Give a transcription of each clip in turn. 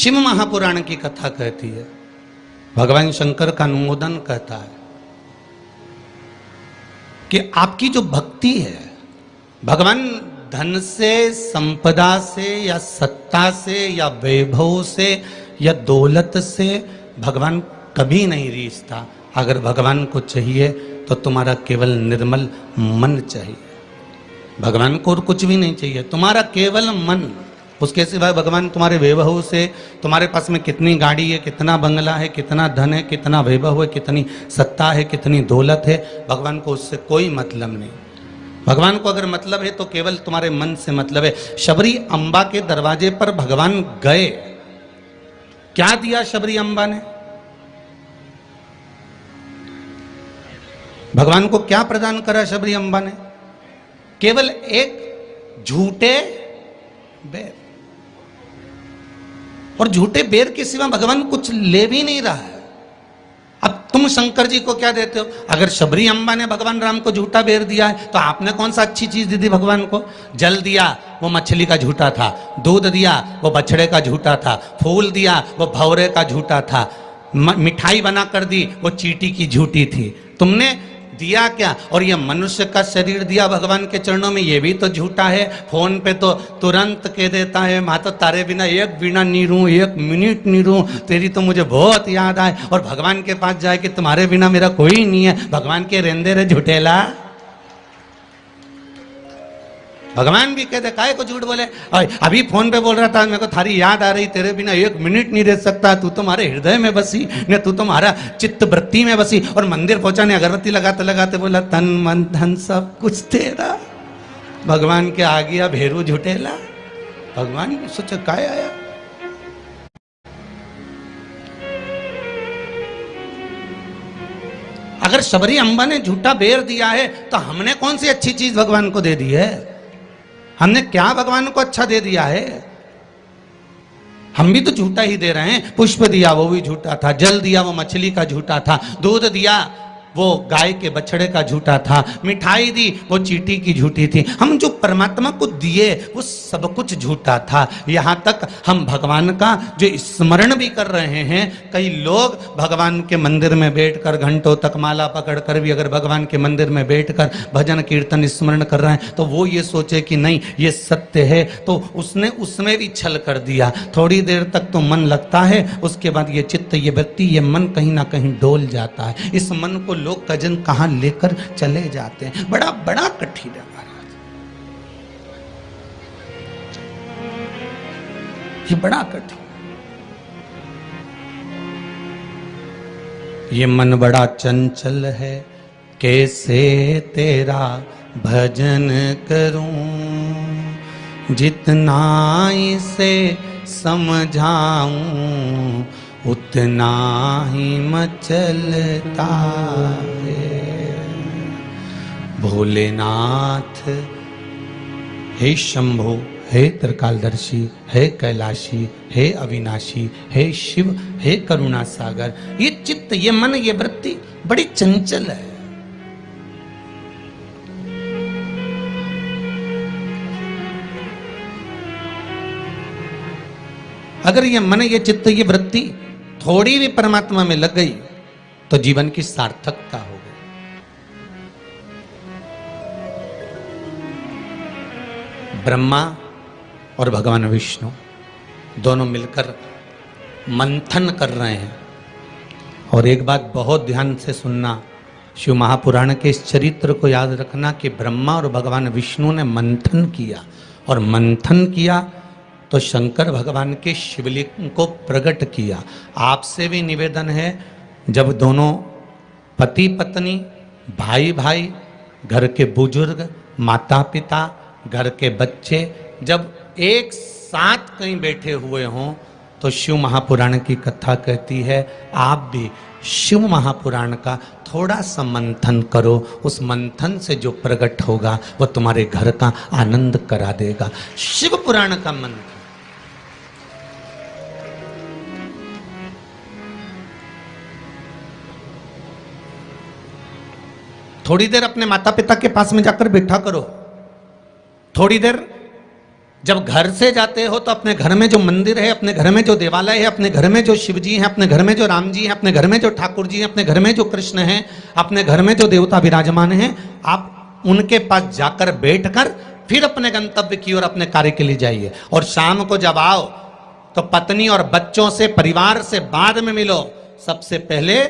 शिव महापुराण की कथा कहती है, भगवान शंकर का अनुमोदन कहता है कि आपकी जो भक्ति है, भगवान धन से, संपदा से या सत्ता से या वैभव से या दौलत से भगवान कभी नहीं रीझता। अगर भगवान को चाहिए तो तुम्हारा केवल निर्मल मन चाहिए, भगवान को और कुछ भी नहीं चाहिए, तुम्हारा केवल मन। उसके सिवाय भगवान तुम्हारे वैभव से, तुम्हारे पास में कितनी गाड़ी है, कितना बंगला है, कितना धन है, कितना वैभव है, कितनी सत्ता है, कितनी दौलत है, भगवान को उससे कोई मतलब नहीं। भगवान को अगर मतलब है तो केवल तुम्हारे मन से मतलब है। शबरी अम्बा के दरवाजे पर भगवान गए, क्या दिया शबरी अम्बा ने? भगवान को क्या प्रदान करा शबरी अम्बा ने? केवल एक झूठे बेर, और झूठे बेर के सिवा भगवान कुछ ले भी नहीं रहा है। अब तुम शंकर जी को क्या देते हो? अगर शबरी अम्बा ने भगवान राम को झूठा बेर दिया है तो आपने कौन सा अच्छी चीज दी थी भगवान को? जल दिया, वो मछली का झूठा था। दूध दिया, वो बछड़े का झूठा था। फूल दिया, वो भौरे का झूठा था। मिठाई बना कर दी, वो चींटी की झूठी थी। तुमने दिया क्या? और ये मनुष्य का शरीर दिया भगवान के चरणों में, ये भी तो झूठा है। फोन पे तो तुरंत कह देता है, माँ तो तारे बिना एक बिना नहीं रहूं, एक मिनट नहीं रहूं, तेरी तो मुझे बहुत याद आए। और भगवान के पास जाए कि तुम्हारे बिना मेरा कोई नहीं है। भगवान के रेंदे रे झूठेला। भगवान भी कहते काहे को झूठ बोले? अभी फोन पे बोल रहा था, मेरे को थारी याद आ रही, तेरे बिना एक मिनट नहीं रह सकता, तू तुम्हारे हृदय में बसी ने, तू तुम्हारा चित्त वृत्ति में बसी। और मंदिर पहुंचा ने अगरबत्ती लगाते लगाते बोला, तन मन धन सब कुछ तेरा। भगवान के आ गया भेरू झूठेला। भगवान सोचे काय आया। अगर शबरी अम्बा ने झूठा बेर दिया है तो हमने कौन सी अच्छी चीज भगवान को दे दी है? हमने क्या भगवान को अच्छा दे दिया है? हम भी तो झूठा ही दे रहे हैं। पुष्प दिया, वो भी झूठा था। जल दिया, वो मछली का झूठा था। दूध दिया, वो गाय के बछड़े का झूठा था। मिठाई दी, वो चींटी की झूठी थी। हम जो परमात्मा को दिए वो सब कुछ झूठा था। यहां तक हम भगवान का जो स्मरण भी कर रहे हैं, कई लोग भगवान के मंदिर में बैठकर घंटों तक माला पकड़कर भी अगर भगवान के मंदिर में बैठकर भजन कीर्तन स्मरण कर रहे हैं तो वो ये सोचे कि नहीं ये सत्य है, तो उसने उसमें भी छल कर दिया। थोड़ी देर तक तो मन लगता है, उसके बाद ये चित्त, ये वृत्ति, ये मन कहीं ना कहीं डोल जाता है। इस मन को लोग कजन कहां लेकर चले जाते हैं। बड़ा बड़ा कठिन है महाराज, ये बड़ा कठिन। ये मन बड़ा चंचल है, कैसे तेरा भजन करूं, जितना इसे समझाऊं उतना ही मचलता है। भोलेनाथ हे शंभो, हे त्रिकालदर्शी, हे कैलाशी, हे अविनाशी, हे शिव, हे करुणा सागर। ये चित्त, ये मन, ये वृत्ति बड़ी चंचल है। अगर ये मन, ये चित्त, ये वृत्ति थोड़ी भी परमात्मा में लग गई तो जीवन की सार्थकता हो गई। ब्रह्मा और भगवान विष्णु दोनों मिलकर मंथन कर रहे हैं। और एक बात बहुत ध्यान से सुनना, शिव महापुराण के इस चरित्र को याद रखना कि ब्रह्मा और भगवान विष्णु ने मंथन किया, और मंथन किया तो शंकर भगवान के शिवलिंग को प्रकट किया। आपसे भी निवेदन है, जब दोनों पति पत्नी, भाई भाई, घर के बुजुर्ग, माता पिता, घर के बच्चे जब एक साथ कहीं बैठे हुए हों तो शिव महापुराण की कथा कहती है आप भी शिव महापुराण का थोड़ा सा मंथन करो। उस मंथन से जो प्रकट होगा वो तुम्हारे घर का आनंद करा देगा। शिव पुराण का मंथन। थोड़ी देर अपने माता पिता के पास में जाकर बैठा करो, थोड़ी देर जब घर से जाते हो तो अपने घर में जो मंदिर है, अपने घर में जो देवालय है, अपने घर में जो शिव जी हैं, अपने घर में जो राम जी हैं, अपने घर में जो ठाकुर जी हैं, अपने घर में जो कृष्ण हैं, अपने घर में जो देवता विराजमान हैं, आप उनके पास जाकर बैठकर फिर अपने गंतव्य की ओर अपने कार्य के लिए जाइए। और शाम को जब आओ तो पत्नी और बच्चों से, परिवार से बाद में मिलो। सबसे पहले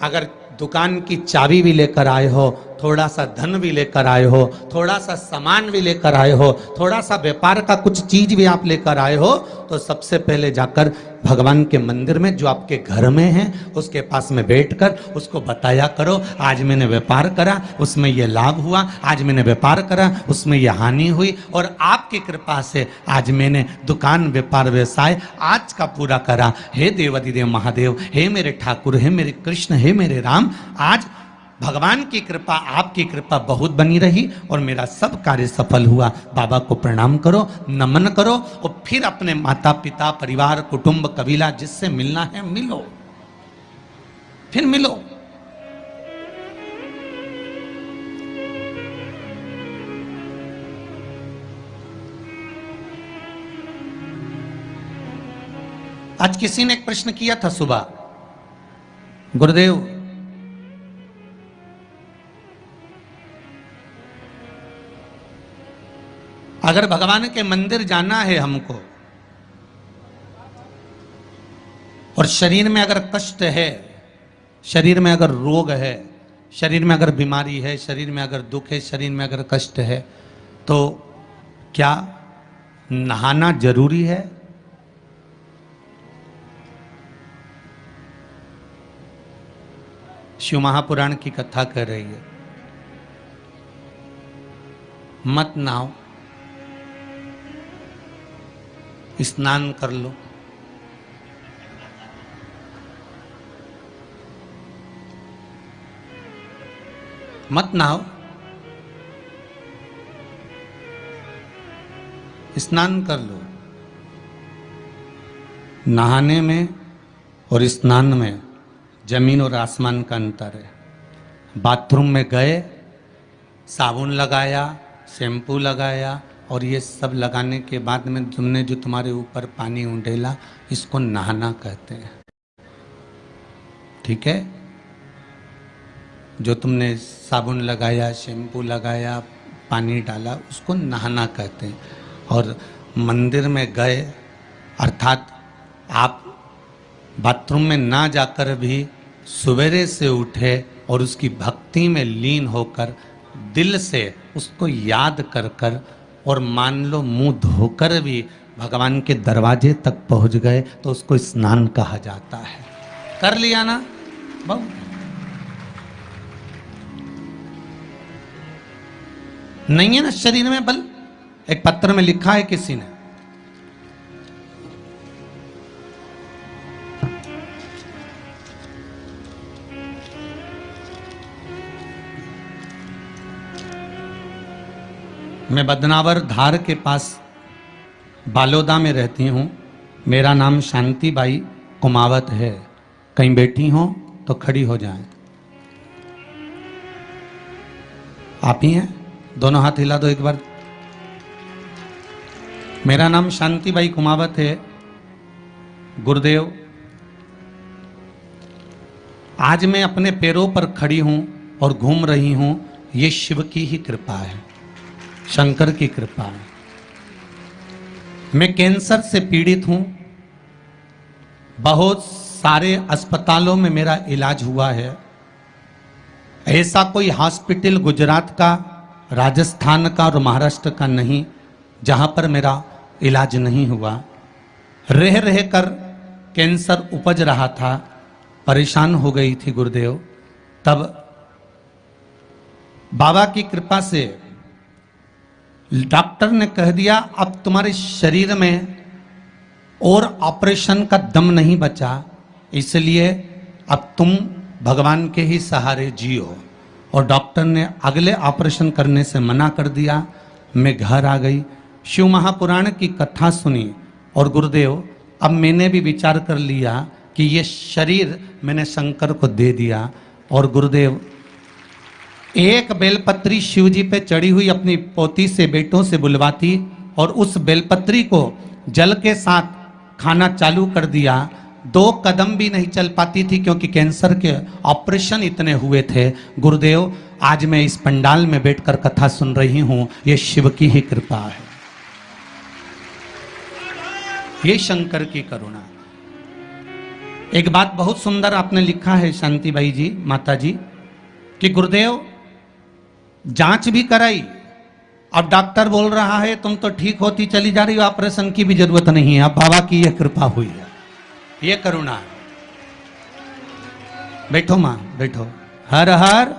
अगर दुकान की चाबी भी लेकर आए हो, थोड़ा सा धन भी लेकर आए हो, थोड़ा सा सामान भी लेकर आए हो, थोड़ा सा व्यापार का कुछ चीज भी आप लेकर आए हो, तो सबसे पहले जाकर भगवान के मंदिर में जो आपके घर में है उसके पास में बैठकर उसको बताया करो, आज मैंने व्यापार करा उसमें यह लाभ हुआ, आज मैंने व्यापार करा उसमें यह हानि हुई, और आपकी कृपा से आज मैंने दुकान व्यापार व्यवसाय आज का पूरा करा। हे देवाधिदेव महादेव, हे मेरे ठाकुर, हे मेरे कृष्ण, हे मेरे राम, आज भगवान की कृपा, आपकी कृपा बहुत बनी रही और मेरा सब कार्य सफल हुआ। बाबा को प्रणाम करो, नमन करो और फिर अपने माता पिता, परिवार, कुटुंब, कबीला जिससे मिलना है मिलो, फिर मिलो। आज किसी ने एक प्रश्न किया था सुबह, गुरुदेव अगर भगवान के मंदिर जाना है हमको और शरीर में अगर कष्ट है, शरीर में अगर रोग है, शरीर में अगर बीमारी है, शरीर में अगर दुख है, शरीर में अगर कष्ट है, तो क्या नहाना जरूरी है? शिव महापुराण की कथा कह रही है, मत नहाओ, स्नान कर लो। मत नहाओ, स्नान कर लो। नहाने में और स्नान में जमीन और आसमान का अंतर है। बाथरूम में गए, साबुन लगाया, शैम्पू लगाया और ये सब लगाने के बाद में तुमने जो तुम्हारे ऊपर पानी उंडेला, इसको नहाना कहते हैं। ठीक है? जो तुमने साबुन लगाया, शैम्पू लगाया, पानी डाला, उसको नहाना कहते हैं। और मंदिर में गए अर्थात आप बाथरूम में ना जाकर भी सवेरे से उठे और उसकी भक्ति में लीन होकर दिल से उसको याद कर कर और मान लो मुंह धोकर भी भगवान के दरवाजे तक पहुंच गए तो उसको स्नान कहा जाता है। कर लिया ना बहुत। नहीं है ना शरीर में बल? एक पत्र में लिखा है किसी ने, मैं बदनावर धार के पास बालोदा में रहती हूँ। मेरा नाम शांतिबाई कुमावत है। कहीं बैठी हो तो खड़ी हो जाएं। आप ही हैं? दोनों हाथ हिला दो एक बार। मेरा नाम शांतिबाई कुमावत है। गुरुदेव, आज मैं अपने पैरों पर खड़ी हूं और घूम रही हूं, ये शिव की ही कृपा है, शंकर की कृपा है। मैं कैंसर से पीड़ित हूं। बहुत सारे अस्पतालों में मेरा इलाज हुआ है। ऐसा कोई हॉस्पिटल गुजरात का, राजस्थान का और महाराष्ट्र का नहीं जहां पर मेरा इलाज नहीं हुआ। रह रह कर कैंसर उपज रहा था, परेशान हो गई थी गुरुदेव। तब बाबा की कृपा से डॉक्टर ने कह दिया अब तुम्हारे शरीर में और ऑपरेशन का दम नहीं बचा, इसलिए अब तुम भगवान के ही सहारे जियो। और डॉक्टर ने अगले ऑपरेशन करने से मना कर दिया। मैं घर आ गई, शिव महापुराण की कथा सुनी और गुरुदेव अब मैंने भी विचार कर लिया कि ये शरीर मैंने शंकर को दे दिया। और गुरुदेव एक बेलपत्री शिव जी पे चढ़ी हुई अपनी पोती से, बेटों से बुलवाती और उस बेलपत्री को जल के साथ खाना चालू कर दिया। 2 कदम भी नहीं चल पाती थी क्योंकि कैंसर के ऑपरेशन इतने हुए थे। गुरुदेव, आज मैं इस पंडाल में बैठकर कथा सुन रही हूं, ये शिव की ही कृपा है, ये शंकर की करुणा। एक बात बहुत सुंदर आपने लिखा है शांतिबाई जी, माता जी, कि गुरुदेव जांच भी कराई, अब डॉक्टर बोल रहा है तुम तो ठीक होती चली जा रही हो, ऑपरेशन की भी जरूरत नहीं है। अब बाबा की यह कृपा हुई है, ये करुणा है। बैठो मां, बैठो। हर हर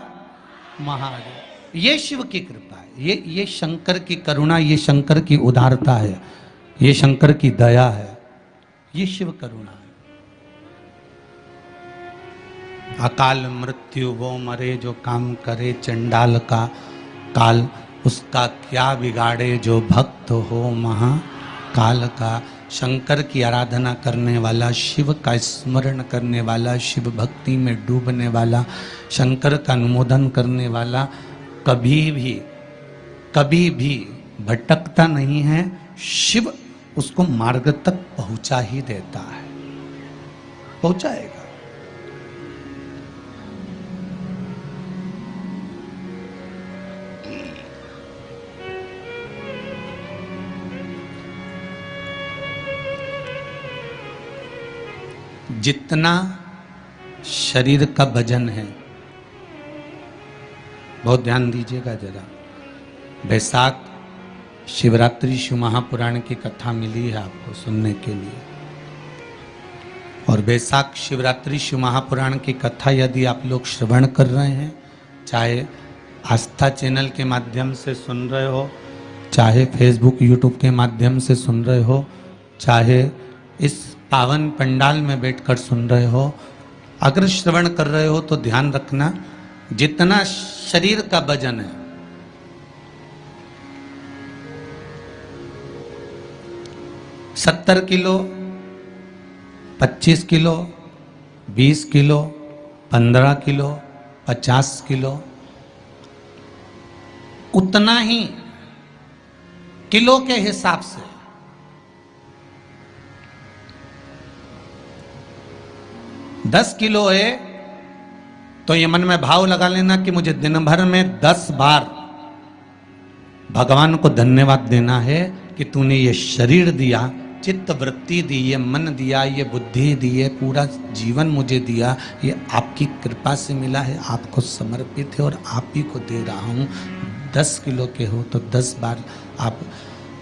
महादेव। ये शिव की कृपा है, ये शंकर की करुणा, ये शंकर की उदारता है, ये शंकर की दया है, ये शिव करुणा है। अकाल मृत्यु वो मरे जो काम करे, चंडाल का काल उसका क्या बिगाड़े, जो भक्त हो महाकाल का। शंकर की आराधना करने वाला, शिव का स्मरण करने वाला, शिव भक्ति में डूबने वाला, शंकर का अनुमोदन करने वाला कभी भी भटकता नहीं है। शिव उसको मार्ग तक पहुंचा ही देता है, पहुंचाएगा। जितना शरीर का वजन है, बहुत ध्यान दीजिएगा जरा। बैसाख शिवरात्रि शिव महापुराण की कथा मिली है आपको सुनने के लिए, और बैसाख शिवरात्रि शिव महापुराण की कथा यदि आप लोग श्रवण कर रहे हैं, चाहे आस्था चैनल के माध्यम से सुन रहे हो, चाहे फेसबुक यूट्यूब के माध्यम से सुन रहे हो, चाहे इस पावन पंडाल में बैठकर सुन रहे हो, अगर श्रवण कर रहे हो तो ध्यान रखना, जितना शरीर का वजन है, सत्तर kilo, 25 kilo, 20 kilo, 15 kilo, 50 kilo, उतना ही किलो के हिसाब से 10 किलो है तो ये मन में भाव लगा लेना कि मुझे दिन भर में 10 बार भगवान को धन्यवाद देना है कि तूने ये शरीर दिया, चित्त वृत्ति दी, ये मन दिया, ये बुद्धि दी, ये पूरा जीवन मुझे दिया, ये आपकी कृपा से मिला है, आपको समर्पित है और आप ही को दे रहा हूँ। 10 किलो के हो तो 10 बार आप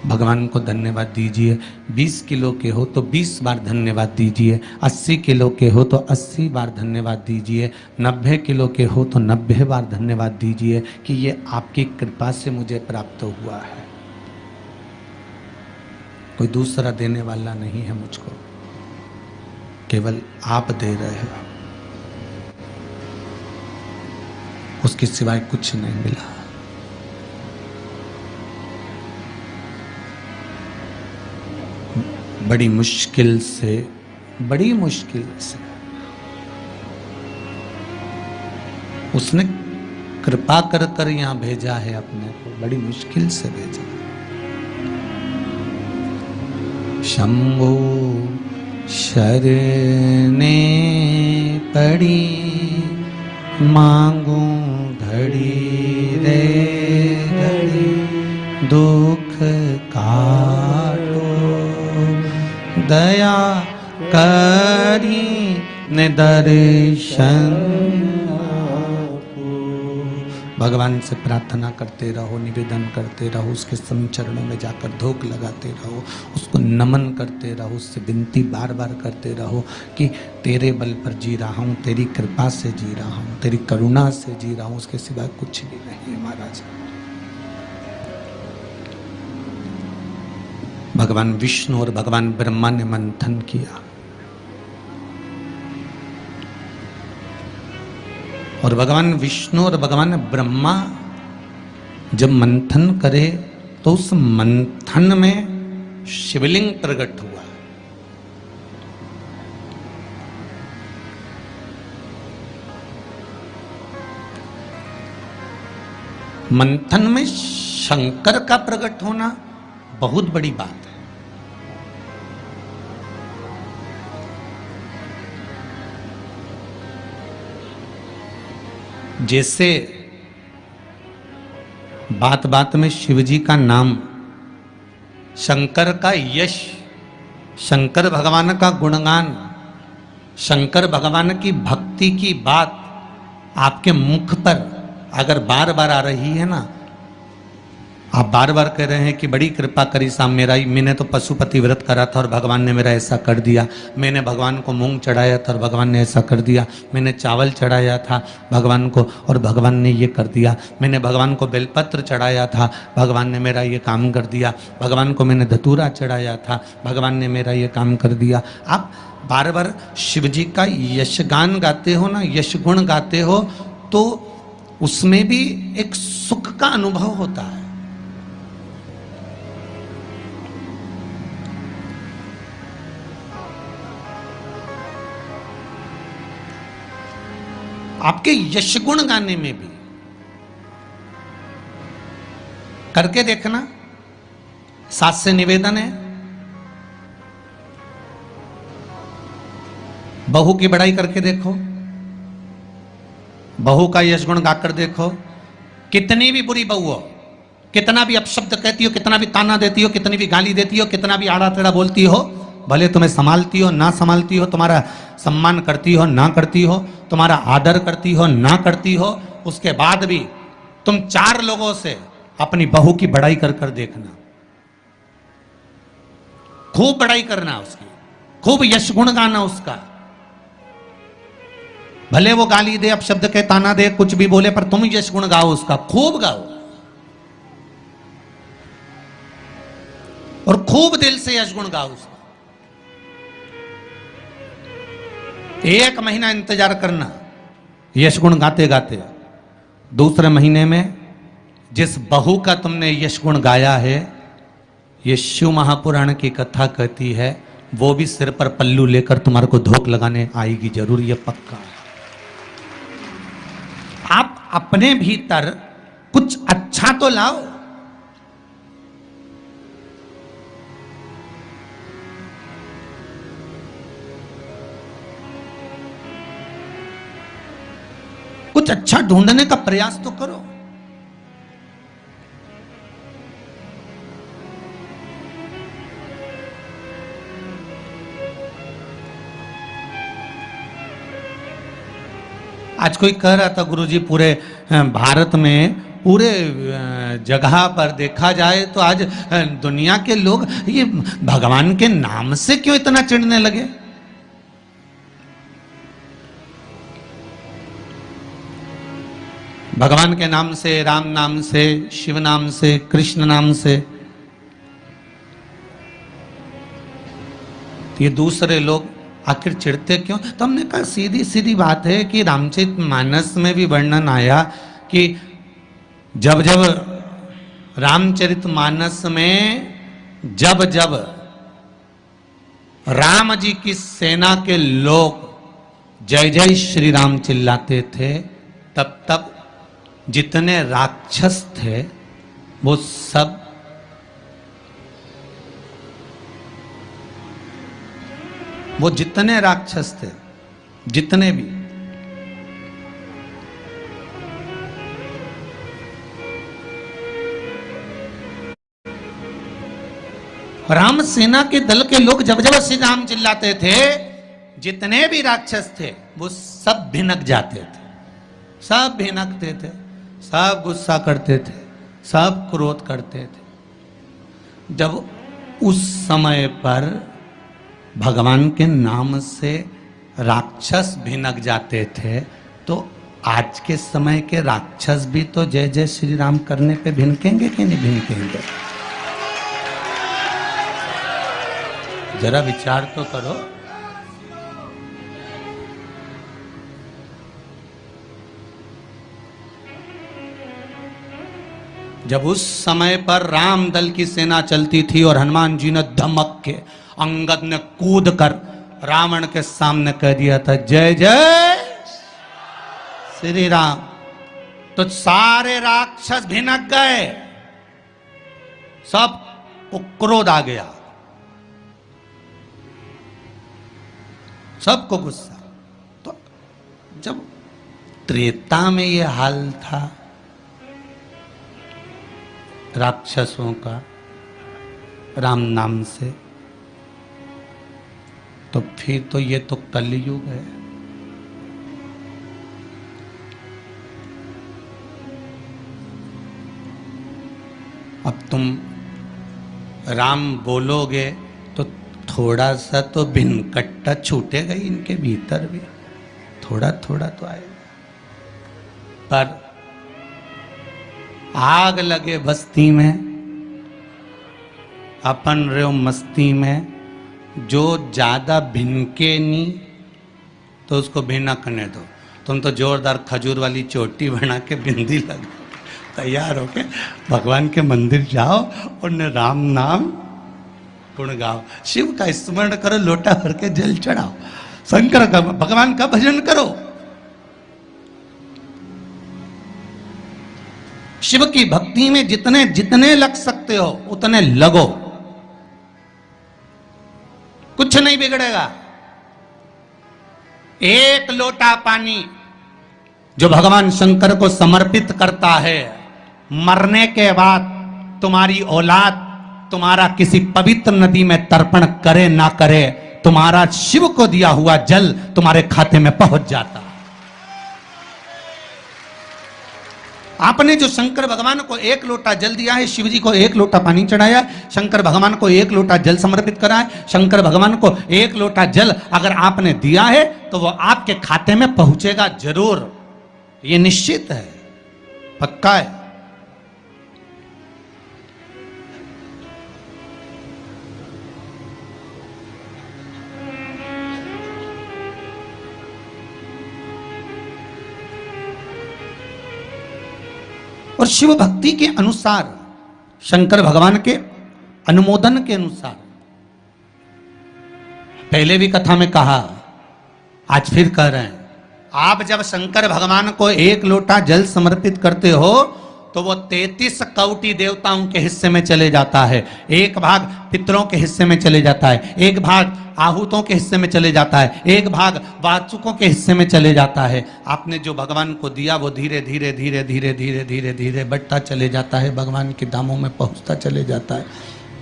भगवान को धन्यवाद दीजिए, 20 किलो के हो तो 20 बार धन्यवाद दीजिए, 80 किलो के हो तो 80 बार धन्यवाद दीजिए, 90 किलो के हो तो 90 बार धन्यवाद दीजिए कि ये आपकी कृपा से मुझे प्राप्त हुआ है, कोई दूसरा देने वाला नहीं है मुझको, केवल आप दे रहे हो, उसके सिवाय कुछ नहीं मिला। बड़ी मुश्किल से उसने कृपा कर कर यहां भेजा है अपने को, बड़ी मुश्किल से भेजा। शंभो शरणे पड़ी मांगू घड़ी रे घड़ी, दुख काटो दया करी ने दर्शन। भगवान से प्रार्थना करते रहो, निवेदन करते रहो, उसके चरणों में जाकर धूप लगाते रहो, उसको नमन करते रहो, उससे विनती बार बार करते रहो कि तेरे बल पर जी रहा हूँ, तेरी कृपा से जी रहा हूँ, तेरी करुणा से जी रहा हूँ, उसके सिवा कुछ भी नहीं है महाराज। भगवान विष्णु और भगवान ब्रह्मा ने मंथन किया और भगवान विष्णु और भगवान ब्रह्मा जब मंथन करे तो उस मंथन में शिवलिंग प्रकट हुआ। मंथन में शंकर का प्रकट होना बहुत बड़ी बात है। जैसे बात बात में शिवजी का नाम, शंकर का यश, शंकर भगवान का गुणगान, शंकर भगवान की भक्ति की बात आपके मुख पर अगर बार बार आ रही है ना, आप बार बार कह रहे हैं कि बड़ी कृपा करी साहब मेरा, मैंने तो पशुपति व्रत करा था और भगवान ने मेरा ऐसा कर दिया, मैंने भगवान को मूंग चढ़ाया था और भगवान ने ऐसा कर दिया, मैंने चावल चढ़ाया था भगवान को और भगवान ने ये कर दिया, मैंने भगवान को बेलपत्र चढ़ाया था भगवान ने मेरा ये काम कर दिया, भगवान को मैंने धतूरा चढ़ाया था भगवान ने मेरा ये काम कर दिया। आप बार बार शिव जी का यशगान गाते हो ना, यश गुण गाते हो, तो उसमें भी एक सुख का अनुभव होता है। आपके यश गुण गाने में भी करके देखना। साथ से निवेदन है, बहू की बड़ाई करके देखो, बहू का यश गुण गाकर देखो। कितनी भी बुरी बहू हो, कितना भी अपशब्द कहती हो, कितना भी ताना देती हो, कितनी भी गाली देती हो, कितना भी आड़ा टेढ़ा बोलती हो, भले तुम्हें संभालती हो ना संभालती हो, तुम्हारा सम्मान करती हो ना करती हो, तुम्हारा आदर करती हो ना करती हो, उसके बाद भी तुम 4 लोगों से अपनी बहू की बड़ाई कर कर देखना, खूब बड़ाई करना उसकी, खूब यश गुण गाना उसका। भले वो गाली दे, अपशब्द के ताना दे, कुछ भी बोले, पर तुम यश गुण गाओ उसका, खूब गाओ और खूब दिल से यश गुण गाओ उसका। 1 महीना इंतजार करना यश गुण गाते गाते। दूसरे महीने में जिस बहू का तुमने यश गुण गाया है, ये शिव महापुराण की कथा कहती है, वो भी सिर पर पल्लू लेकर तुम्हारे को धोख लगाने आएगी जरूर, ये पक्का है। आप अपने भीतर कुछ अच्छा तो लाओ। कुछ अच्छा ढूंढने का प्रयास तो करो। आज कोई कह रहा था गुरुजी, पूरे भारत में पूरे जगह पर देखा जाए तो आज दुनिया के लोग ये भगवान के नाम से क्यों इतना चिढ़ने लगे। भगवान के नाम से, राम नाम से, शिव नाम से, कृष्ण नाम से, ये दूसरे लोग आखिर चिढ़ते क्यों? तो हमने कहा सीधी सीधी बात है कि रामचरितमानस में भी वर्णन आया कि जब जब रामचरितमानस में जब जब राम जी की सेना के लोग जय जय श्री राम चिल्लाते थे, तब तब जितने राक्षस थे वो सब जितने राक्षस थे, जितने भी, राम सेना के दल के लोग जब जब श्री राम चिल्लाते थे, जितने भी राक्षस थे वो सब भिनक जाते थे, सब भिनकते थे, सब गुस्सा करते थे, सब क्रोध करते थे। जब उस समय पर भगवान के नाम से राक्षस भिनक जाते थे, तो आज के समय के राक्षस भी तो जय जय श्री राम करने पे भिनकेंगे कि नहीं भिनकेंगे? जरा विचार तो करो। जब उस समय पर राम दल की सेना चलती थी और हनुमान जी ने धमक के, अंगद ने कूद कर रावण के सामने कह दिया था जय जय श्री राम, तो सारे राक्षस भिनक गए, सब को क्रोध आ गया, सबको गुस्सा। तो जब त्रेता में ये हाल था राक्षसों का राम नाम से, तो फिर तो ये तो कलयुग है। अब तुम राम बोलोगे तो थोड़ा सा तो भिनकट्टा छूटेगा ही इनके भीतर भी, थोड़ा थोड़ा तो आएगा। पर आग लगे बस्ती में, अपन रहो मस्ती में, जो ज्यादा भिनके नहीं तो उसको भिनकने दो। तुम तो जोरदार खजूर वाली चोटी बना के बिंदी लगा तैयार होके भगवान के मंदिर जाओ और न राम नाम गुण गाओ, शिव का स्मरण करो, लोटा भर के जल चढ़ाओ, शंकर का भगवान का भजन करो। शिव की भक्ति में जितने जितने लग सकते हो उतने लगो, कुछ नहीं बिगड़ेगा। एक लोटा पानी जो भगवान शंकर को समर्पित करता है, मरने के बाद तुम्हारी औलाद तुम्हारा किसी पवित्र नदी में तर्पण करे ना करे, तुम्हारा शिव को दिया हुआ जल तुम्हारे खाते में पहुंच जाता। आपने जो शंकर भगवान को एक लोटा जल दिया है, शिव जी को एक लोटा पानी चढ़ाया, शंकर भगवान को एक लोटा जल समर्पित करा है, शंकर भगवान को एक लोटा जल अगर आपने दिया है तो वो आपके खाते में पहुंचेगा जरूर, ये निश्चित है, पक्का है। और शिव भक्ति के अनुसार, शंकर भगवान के अनुमोदन के अनुसार, पहले भी कथा में कहा, आज फिर कह रहे हैं, आप जब शंकर भगवान को एक लोटा जल समर्पित करते हो तो वो 33 कौटी देवताओं के हिस्से में चले जाता है, एक भाग पितरों के हिस्से में चले जाता है, एक भाग आहूतों के हिस्से में चले जाता है, एक भाग वाचुकों के हिस्से में चले जाता है। आपने जो भगवान को दिया वो धीरे धीरे धीरे धीरे धीरे धीरे धीरे बढ़ता चले जाता है, भगवान के धामों में पहुंचता चले जाता है।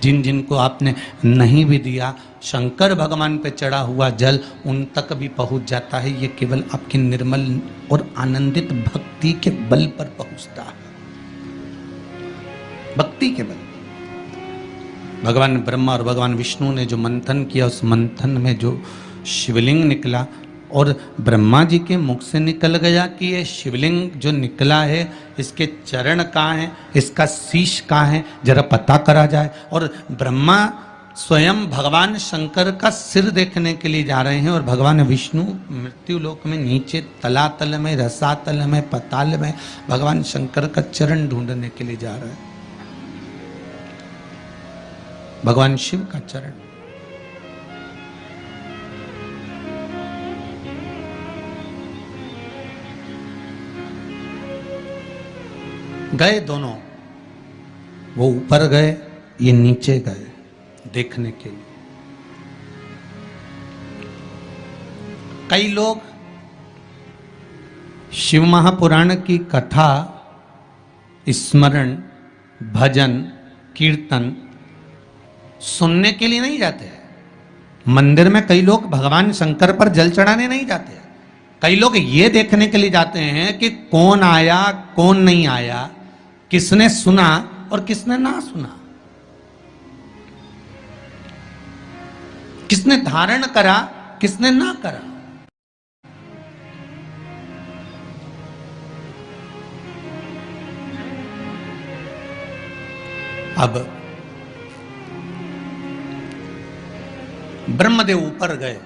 जिन जिन को आपने नहीं भी दिया, शंकर भगवान पे चढ़ा हुआ जल उन तक भी पहुंच जाता है। ये केवल आपकी निर्मल और आनंदित भक्ति के बल पर पहुंचता है, भक्ति के बल। भगवान ब्रह्मा और भगवान विष्णु ने जो मंथन किया, उस मंथन में जो शिवलिंग निकला और ब्रह्मा जी के मुख से निकल गया कि ये शिवलिंग जो निकला है इसके चरण कहाँ हैं, इसका शीश कहाँ है, जरा पता करा जाए। और ब्रह्मा स्वयं भगवान शंकर का सिर देखने के लिए जा रहे हैं और भगवान विष्णु मृत्यु लोक में नीचे तलातल में, रसातल में, पताल में भगवान शंकर का चरण ढूंढने के लिए जा रहे हैं, भगवान शिव का चरण। गए दोनों, वो ऊपर गए, ये नीचे गए देखने के लिए। कई लोग शिव महापुराण की कथा, स्मरण, भजन, कीर्तन सुनने के लिए नहीं जाते हैं। मंदिर में कई लोग भगवान शंकर पर जल चढ़ाने नहीं जाते हैं। कई लोग ये देखने के लिए जाते हैं कि कौन आया कौन नहीं आया, किसने सुना और किसने ना सुना, किसने धारण करा किसने ना करा। अब ब्रह्मदेव ऊपर गए,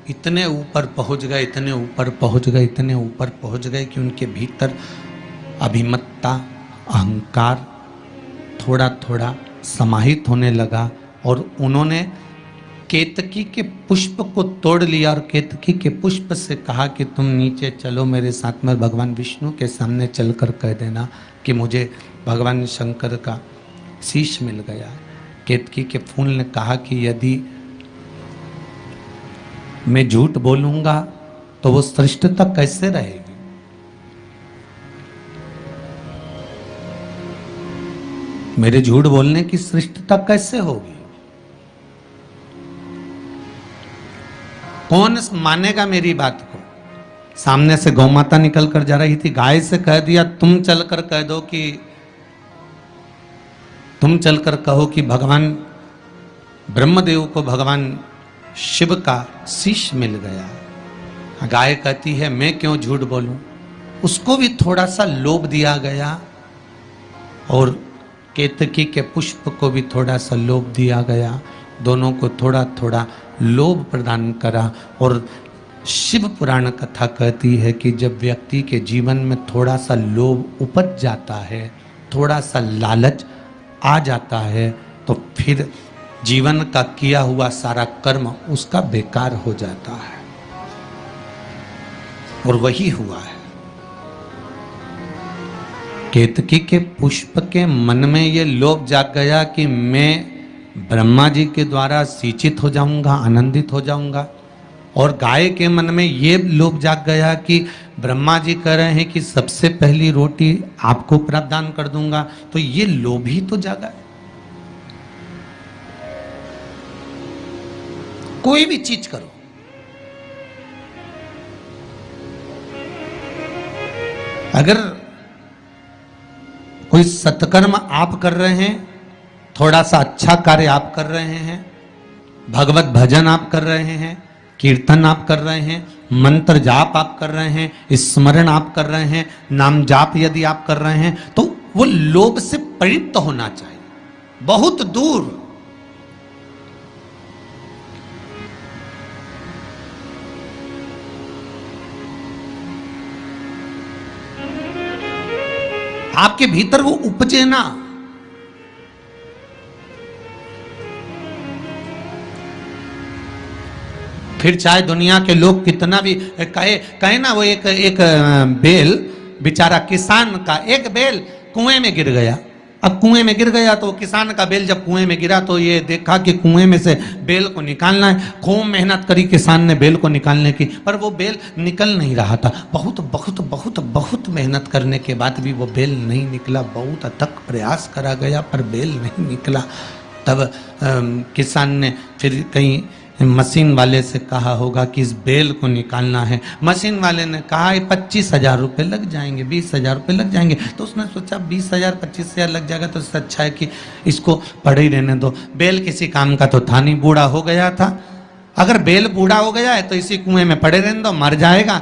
इतने ऊपर पहुंच गए, इतने ऊपर पहुंच गए, इतने ऊपर पहुंच गए कि उनके भीतर अभिमत्ता, अहंकार थोड़ा थोड़ा समाहित होने लगा और उन्होंने केतकी के पुष्प को तोड़ लिया और केतकी के पुष्प से कहा कि तुम नीचे चलो मेरे साथ में, भगवान विष्णु के सामने चलकर कह देना कि मुझे भगवान शंकर का शीश मिल गया। केतकी के फूल ने कहा कि यदि मैं झूठ बोलूंगा तो वो श्रेष्ठता कैसे रहेगी? मेरे झूठ बोलने की श्रेष्ठता कैसे होगी? कौन मानेगा मेरी बात को? सामने से गौ माता निकल कर जा रही थी, गाय से कह दिया तुम चलकर कह दो कि तुम चलकर कहो कि भगवान ब्रह्मदेव को भगवान शिव का शीश मिल गया। गाय कहती है मैं क्यों झूठ बोलूं? उसको भी थोड़ा सा लोभ दिया गया और केतकी के पुष्प को भी थोड़ा सा लोभ दिया गया। दोनों को थोड़ा थोड़ा लोभ प्रदान करा। और शिव पुराण कथा कहती है कि जब व्यक्ति के जीवन में थोड़ा सा लोभ उपज जाता है, थोड़ा सा लालच आ जाता है, तो फिर जीवन का किया हुआ सारा कर्म उसका बेकार हो जाता है। और वही हुआ है। केतकी के पुष्प के मन में ये लोभ जाग गया कि मैं ब्रह्मा जी के द्वारा सिंचित हो जाऊंगा, आनंदित हो जाऊंगा। और गाय के मन में ये लोभ जाग गया कि ब्रह्मा जी कह रहे हैं कि सबसे पहली रोटी आपको प्रदान कर दूंगा, तो ये लोभ ही तो जागा। कोई भी चीज करो, अगर कोई सत्कर्म आप कर रहे हैं, थोड़ा सा अच्छा कार्य आप कर रहे हैं, भगवत भजन आप कर रहे हैं, कीर्तन आप कर रहे हैं, मंत्र जाप आप कर रहे हैं, स्मरण आप कर रहे हैं, नाम जाप यदि आप कर रहे हैं, तो वो लोभ से परिप्त होना चाहिए, बहुत दूर। आपके भीतर वो उपजे ना। फिर चाहे दुनिया के लोग कितना भी कहे ना, वो एक बेल बेचारा किसान का एक बेल कुएं में गिर गया। अब कुएं में गिर गया तो किसान का बेल जब कुएं में गिरा तो ये देखा कि कुएं में से बेल को निकालना है। खूब मेहनत करी किसान ने बेल को निकालने की, पर वो बेल निकल नहीं रहा था। बहुत बहुत बहुत बहुत मेहनत करने के बाद भी वो बेल नहीं निकला। बहुत अथक प्रयास करा गया पर बेल नहीं निकला। तब किसान ने फिर कहीं मशीन वाले से कहा होगा कि इस बेल को निकालना है। मशीन वाले ने कहा 25,000 रुपये लग जाएंगे, 20,000 रुपये लग जाएंगे। तो उसने सोचा 20,000 25,000 लग जाएगा तो इससे अच्छा है कि इसको पड़े ही रहने दो। बेल किसी काम का तो था नहीं, बूढ़ा हो गया था। अगर बेल बूढ़ा हो गया है तो इसी कुएं में पड़े रहने दो, मर जाएगा।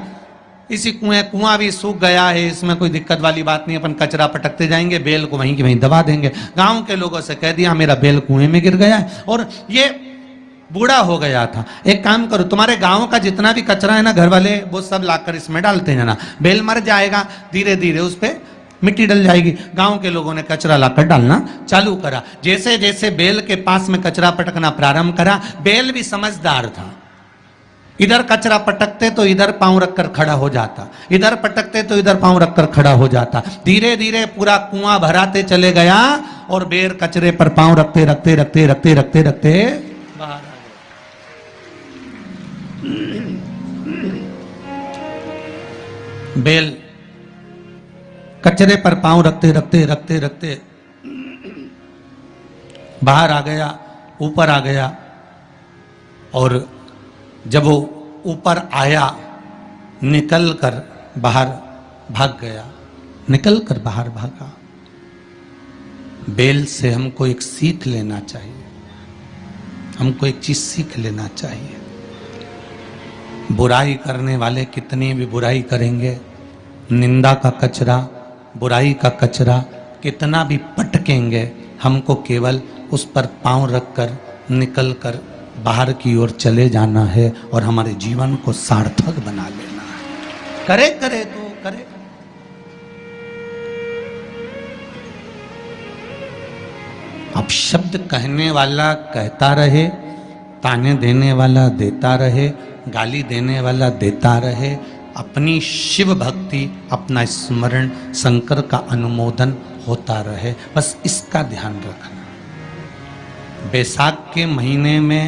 इसी कुआं भी सूख गया है, इसमें कोई दिक्कत वाली बात नहीं, अपन कचरा पटकते जाएंगे, बेल को वहीं की वहीं दबा देंगे। गाँव के लोगों से कह दिया मेरा बेल कुएं में गिर गया है और ये बूढ़ा हो गया था। एक काम करो, तुम्हारे गांव का जितना भी कचरा है ना, घर वाले वो सब लाकर इसमें डालते हैं ना, बेल मर जाएगा, धीरे धीरे उस पे मिट्टी डल जाएगी। गांव के लोगों ने कचरा लाकर डालना चालू करा। जैसे जैसे बेल के पास में कचरा पटकना प्रारंभ करा, बेल भी समझदार था। इधर कचरा पटकते तो इधर पांव रखकर खड़ा हो जाता, इधर पटकते तो इधर पांव रखकर खड़ा हो जाता। धीरे धीरे पूरा कुआं भराते चले गया और बेल कचरे पर पांव रखते रखते रखते रखते रखते रखते बाहर। बेल कचरे पर पांव रखते रखते रखते रखते बाहर आ गया, ऊपर आ गया। और जब वो ऊपर आया, निकल कर बाहर भाग गया, निकल कर बाहर भागा। बेल से हमको एक सीख लेना चाहिए, हमको एक चीज सीख लेना चाहिए। बुराई करने वाले कितनी भी बुराई करेंगे, निंदा का कचरा, बुराई का कचरा कितना भी पटकेंगे, हमको केवल उस पर पांव रखकर निकल कर बाहर की ओर चले जाना है और हमारे जीवन को सार्थक बना लेना है। करे करे तो करे। अब शब्द कहने वाला कहता रहे, ताने देने वाला देता रहे, गाली देने वाला देता रहे। अपनी शिव भक्ति, अपना स्मरण, शंकर का अनुमोदन होता रहे, बस इसका ध्यान रखना। बैसाख के महीने में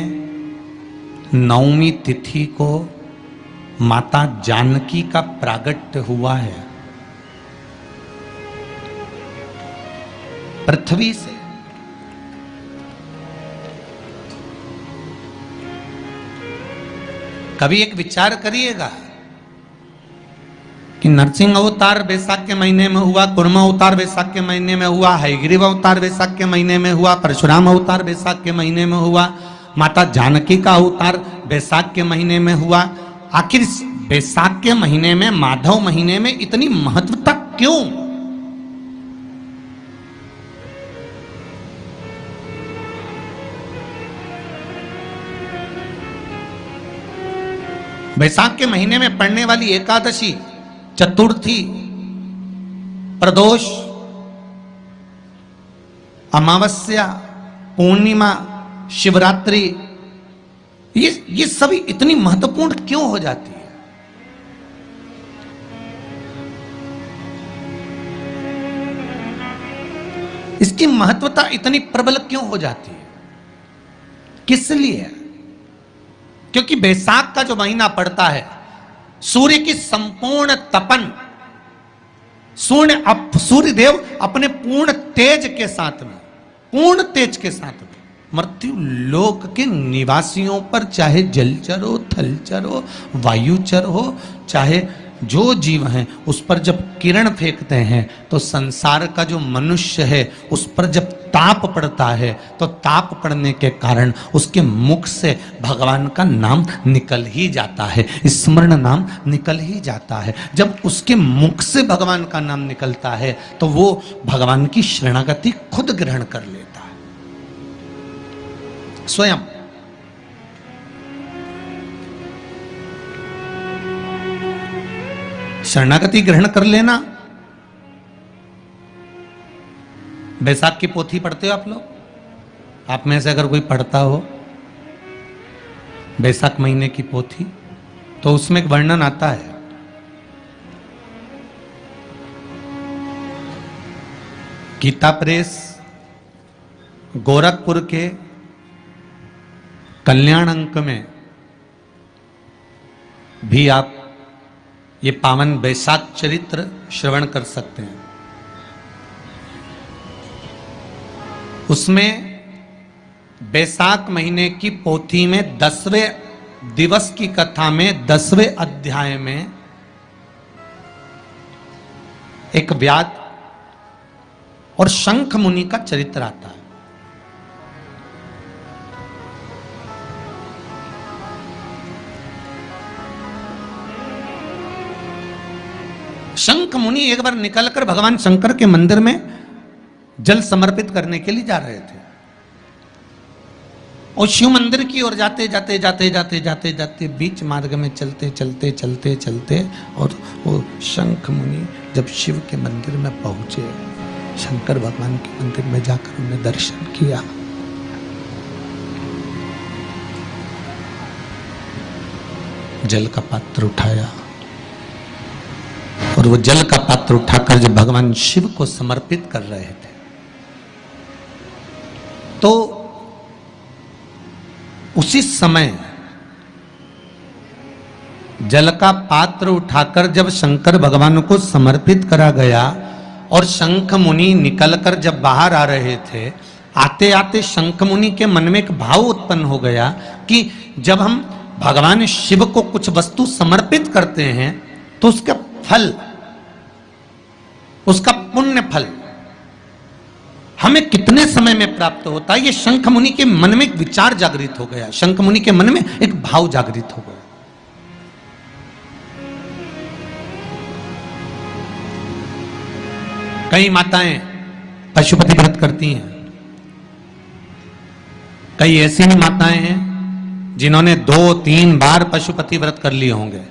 नवमी तिथि को माता जानकी का प्रागट्य हुआ है पृथ्वी से। कभी एक विचार करिएगा कि नरसिंह अवतार बैसाख के महीने में हुआ, कुर्मा अवतार बैसाख के महीने में हुआ, हयग्रीव अवतार बैसाख के महीने में हुआ, परशुराम अवतार बैसाख के महीने में हुआ, माता जानकी का अवतार बैसाख के महीने में हुआ। आखिर बैसाख के महीने में, माधव महीने में इतनी महत्वता क्यों? बैसाख के महीने में पड़ने वाली एकादशी, चतुर्थी, प्रदोष, अमावस्या, पूर्णिमा, शिवरात्रि, ये सभी इतनी महत्वपूर्ण क्यों हो जाती है? इसकी महत्वता इतनी प्रबल क्यों हो जाती है? किस लिए? क्योंकि बैसाख का जो महीना पड़ता है, सूर्य की संपूर्ण तपन, सूर्य देव अपने पूर्ण तेज के साथ में, पूर्ण तेज के साथ में मृत्यु लोक के निवासियों पर, चाहे जलचर हो, थलचर हो, वायुचर हो, चाहे जो जीव हैं, उस पर जब किरण फेंकते हैं तो संसार का जो मनुष्य है उस पर जब ताप पड़ता है तो ताप पड़ने के कारण उसके मुख से भगवान का नाम निकल ही जाता है, स्मरण नाम निकल ही जाता है। जब उसके मुख से भगवान का नाम निकलता है तो वो भगवान की शरणागति खुद ग्रहण कर लेता है स्वयं। शरणागति ग्रहण कर लेना। बैसाख की पोथी पढ़ते हो आप लोग? आप में से अगर कोई पढ़ता हो बैसाख महीने की पोथी, तो उसमें एक वर्णन आता है गीता प्रेस गोरखपुर के कल्याण अंक में भी आप ये पावन बैसाख चरित्र श्रवण कर सकते हैं। उसमें बैसाख महीने की पोथी में 10वें दिवस की कथा में 10वें अध्याय में एक व्याध और शंख मुनि का चरित्र आता है। शंख मुनि एक बार निकलकर भगवान शंकर के मंदिर में जल समर्पित करने के लिए जा रहे थे और शिव मंदिर की ओर जाते जाते जाते जाते जाते जाते बीच मार्ग में चलते चलते चलते चलते और वो शंख मुनि जब शिव के मंदिर में पहुंचे, शंकर भगवान के मंदिर में जाकर उन्हें दर्शन किया, जल का पात्र उठाया और वो जल का पात्र उठाकर जब भगवान शिव को समर्पित कर रहे थे तो उसी समय जल का पात्र उठाकर जब शंकर भगवान को समर्पित करा गया और शंख मुनि निकलकर जब बाहर आ रहे थे, आते आते शंख मुनि के मन में एक भाव उत्पन्न हो गया कि जब हम भगवान शिव को कुछ वस्तु समर्पित करते हैं तो उसका फल, उसका पुण्य फल हमें कितने समय में प्राप्त होता है। ये शंख मुनि के मन में एक विचार जागृत हो गया, शंख मुनि के मन में एक भाव जागृत हो गया। कई माताएं पशुपति व्रत करती हैं, कई ऐसी भी माताएं हैं जिन्होंने 2-3 बार पशुपति व्रत कर लिए होंगे।